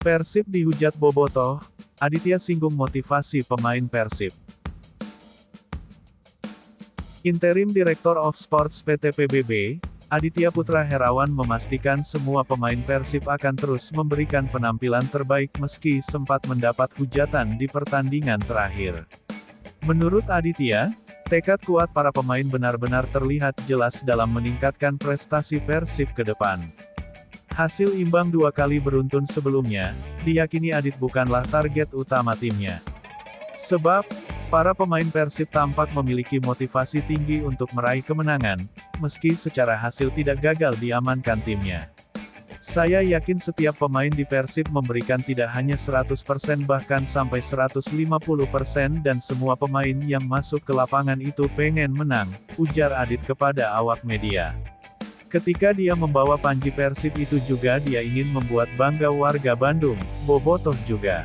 Persib dihujat bobotoh, Aditya singgung motivasi pemain Persib. Interim Director of Sports PT PBB, Aditya Putra Herawan memastikan semua pemain Persib akan terus memberikan penampilan terbaik meski sempat mendapat hujatan di pertandingan terakhir. Menurut Aditya, tekad kuat para pemain benar-benar terlihat jelas dalam meningkatkan prestasi Persib ke depan. Hasil imbang 2 kali beruntun sebelumnya, diyakini Adit bukanlah target utama timnya. Sebab, para pemain Persib tampak memiliki motivasi tinggi untuk meraih kemenangan, meski secara hasil tidak gagal diamankan timnya. Saya yakin setiap pemain di Persib memberikan tidak hanya 100% bahkan sampai 150% dan semua pemain yang masuk ke lapangan itu pengen menang, ujar Adit kepada awak media. Ketika dia membawa panji Persib itu juga dia ingin membuat bangga warga Bandung, bobotoh juga.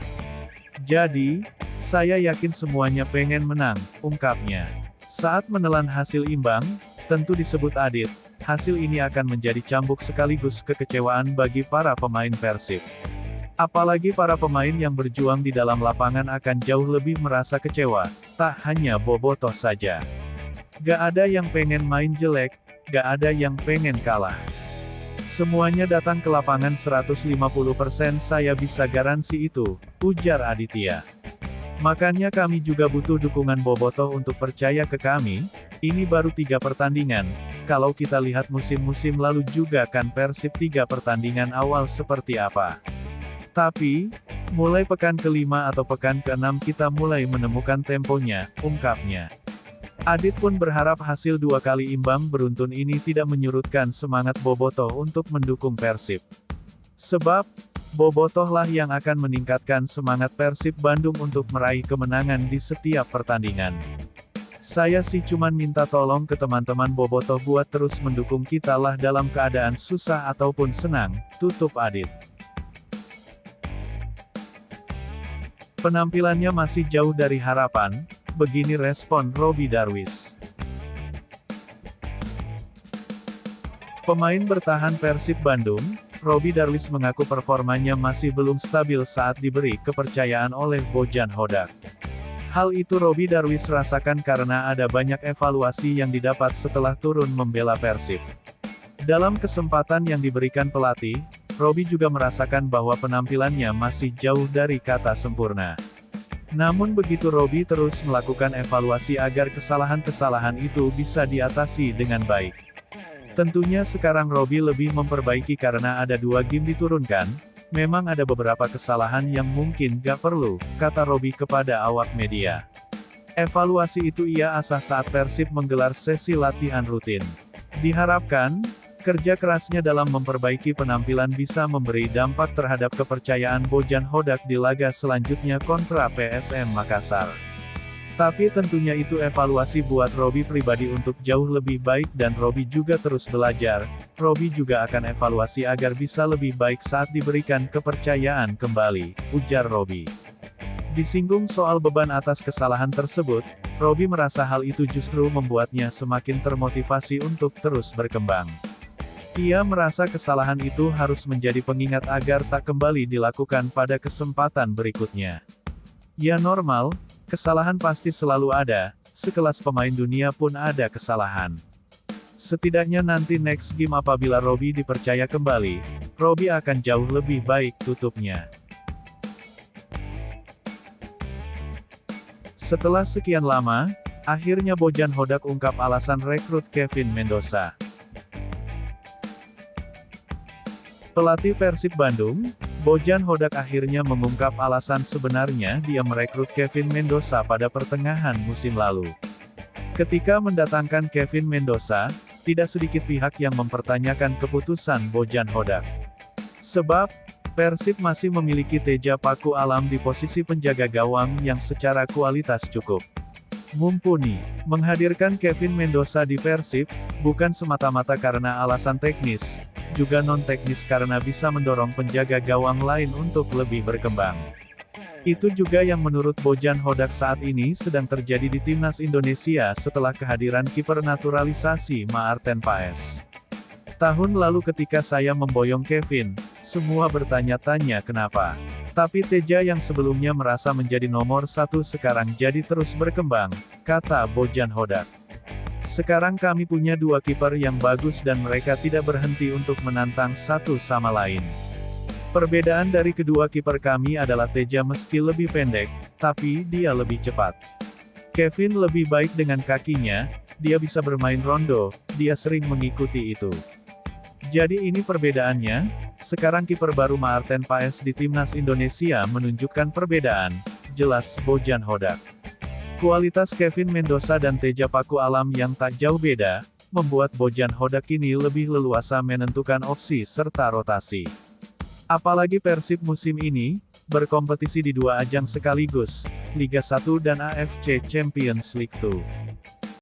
Jadi, saya yakin semuanya pengen menang, ungkapnya. Saat menelan hasil imbang, tentu disebut Adit, hasil ini akan menjadi cambuk sekaligus kekecewaan bagi para pemain Persib. Apalagi para pemain yang berjuang di dalam lapangan akan jauh lebih merasa kecewa, tak hanya bobotoh saja. Gak ada yang pengen main jelek, gak ada yang pengen kalah. Semuanya datang ke lapangan 150% saya bisa garansi itu, ujar Aditya. Makanya kami juga butuh dukungan bobotoh untuk percaya ke kami, ini baru 3 pertandingan, kalau kita lihat musim-musim lalu juga kan Persib 3 pertandingan awal seperti apa. Tapi, mulai pekan ke-5 atau pekan ke-6 kita mulai menemukan temponya, ungkapnya. Adit pun berharap hasil 2 kali imbang beruntun ini tidak menyurutkan semangat bobotoh untuk mendukung Persib. Sebab, bobotohlah yang akan meningkatkan semangat Persib Bandung untuk meraih kemenangan di setiap pertandingan. Saya sih cuman minta tolong ke teman-teman bobotoh buat terus mendukung kita lah dalam keadaan susah ataupun senang, tutup Adit. Penampilannya masih jauh dari harapan, begini respon Robby Darwish. Pemain bertahan Persib Bandung, Robby Darwish mengaku performanya masih belum stabil saat diberi kepercayaan oleh Bojan Hodak. Hal itu Robby Darwish rasakan karena ada banyak evaluasi yang didapat setelah turun membela Persib. Dalam kesempatan yang diberikan pelatih, Robby juga merasakan bahwa penampilannya masih jauh dari kata sempurna. Namun begitu Robby terus melakukan evaluasi agar kesalahan-kesalahan itu bisa diatasi dengan baik. Tentunya sekarang Robby lebih memperbaiki karena ada 2 game diturunkan, memang ada beberapa kesalahan yang mungkin gak perlu, kata Robby kepada awak media. Evaluasi itu ia asah saat Persib menggelar sesi latihan rutin. Diharapkan, kerja kerasnya dalam memperbaiki penampilan bisa memberi dampak terhadap kepercayaan Bojan Hodak di laga selanjutnya kontra PSM Makassar. Tapi tentunya itu evaluasi buat Robby pribadi untuk jauh lebih baik dan Robby juga terus belajar. Robby juga akan evaluasi agar bisa lebih baik saat diberikan kepercayaan kembali, ujar Robby. Disinggung soal beban atas kesalahan tersebut, Robby merasa hal itu justru membuatnya semakin termotivasi untuk terus berkembang. Ia merasa kesalahan itu harus menjadi pengingat agar tak kembali dilakukan pada kesempatan berikutnya. Ya normal, kesalahan pasti selalu ada, sekelas pemain dunia pun ada kesalahan. Setidaknya nanti next game apabila Robby dipercaya kembali, Robby akan jauh lebih baik, tutupnya. Setelah sekian lama, akhirnya Bojan Hodak ungkap alasan rekrut Kevin Mendoza. Pelatih Persib Bandung, Bojan Hodak akhirnya mengungkap alasan sebenarnya dia merekrut Kevin Mendoza pada pertengahan musim lalu. Ketika mendatangkan Kevin Mendoza, tidak sedikit pihak yang mempertanyakan keputusan Bojan Hodak. Sebab, Persib masih memiliki Teja Paku Alam di posisi penjaga gawang yang secara kualitas cukup mumpuni. Menghadirkan Kevin Mendoza di Persib, bukan semata-mata karena alasan teknis, juga non-teknis karena bisa mendorong penjaga gawang lain untuk lebih berkembang. Itu juga yang menurut Bojan Hodak saat ini sedang terjadi di Timnas Indonesia setelah kehadiran kiper naturalisasi Maarten Paes. Tahun lalu ketika saya memboyong Kevin, Semua bertanya-tanya kenapa. Tapi Teja yang sebelumnya merasa menjadi nomor satu sekarang jadi terus berkembang, kata Bojan Hodak. Sekarang kami punya dua kiper yang bagus dan mereka tidak berhenti untuk menantang satu sama lain. Perbedaan dari kedua kiper kami adalah Teja meski lebih pendek, tapi dia lebih cepat. Kevin lebih baik dengan kakinya, dia bisa bermain rondo, dia sering mengikuti itu. Jadi ini perbedaannya, sekarang kiper baru Maarten Paes di timnas Indonesia menunjukkan perbedaan, jelas Bojan Hodak. Kualitas Kevin Mendoza dan Teja Paku Alam yang tak jauh beda, membuat Bojan Hodak kini lebih leluasa menentukan opsi serta rotasi. Apalagi Persib musim ini, berkompetisi di dua ajang sekaligus, Liga 1 dan AFC Champions League 2.